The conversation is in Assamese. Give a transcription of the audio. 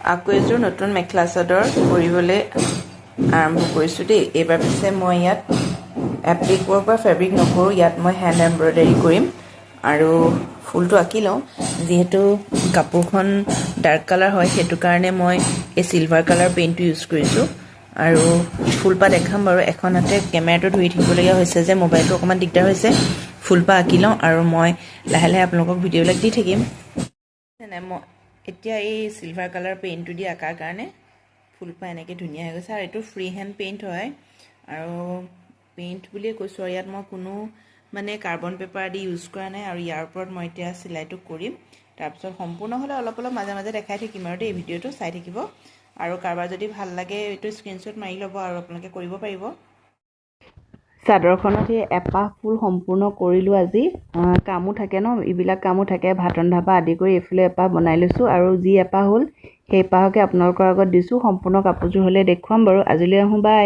আকৌ এযোৰ নতুন মেখেলা চাদৰ কৰিবলৈ আৰম্ভ কৰিছোঁ দেই। এইবাৰ পিছে মই ইয়াত এপ্লিক ৱৰ্ক বা ফেব্ৰিক নকৰোঁ, ইয়াত মই হেণ্ড এম্ব্ৰইডাৰী কৰিম আৰু ফুলটো আঁকি লওঁ। যিহেতু কাপোৰখন ডাৰ্ক কালাৰ হয় সেইটো কাৰণে মই এই চিলভাৰ কালাৰ পেইণ্টটো ইউজ কৰিছোঁ। আৰু ফুলপাহ দেখাম বাৰু। এখন হাতে কেমেৰাটো ধৰি থাকিবলগীয়া হৈছে যে মোবাইলটো অকণমান দিগদাৰ হৈছে। ফুলপাহ আঁকি লওঁ আৰু মই লাহে লাহে আপোনালোকক ভিডিঅ'বিলাক দি থাকিম। মই এতিয়া এই চিলভাৰ কালাৰ পেইণ্টটো দি আঁকাৰ কাৰণে ফুলপাহ এনেকৈ ধুনীয়া হৈ গৈছে। আৰু এইটো ফ্ৰী হেণ্ড পেইণ্ট হয় আৰু পেইণ্ট বুলিয়ে কৈছোঁ। আৰু ইয়াত মই কোনো মানে কাৰ্বন পেপাৰ আদি ইউজ কৰা নাই। আৰু ইয়াৰ ওপৰত মই এতিয়া চিলাইটো কৰিম। তাৰপিছত সম্পূৰ্ণ হ'লে অলপ অলপ মাজে মাজে দেখাই থাকিম আৰু দেই। ভিডিঅ'টো চাই থাকিব আৰু কাৰোবাৰ যদি ভাল লাগে এইটো স্ক্ৰীনশ্বট মাৰি ল'ব আৰু আপোনালোকে কৰিব পাৰিব। চাদৰখনত এই এপাহ ফুল সম্পূৰ্ণ কৰিলোঁ আজি। কামো থাকে ন, এইবিলাক কামো থাকে, ভাত ৰন্ধা পৰা আদি কৰি এইফালে এপাহ বনাই লৈছোঁ আৰু যি এপাহ হ'ল সেই এপাহকে আপোনালোকৰ আগত দিছোঁ। সম্পূৰ্ণ কাপোৰযোৰ হ'লে দেখুৱাম বাৰু। আজিলৈ আহোঁ, বাই।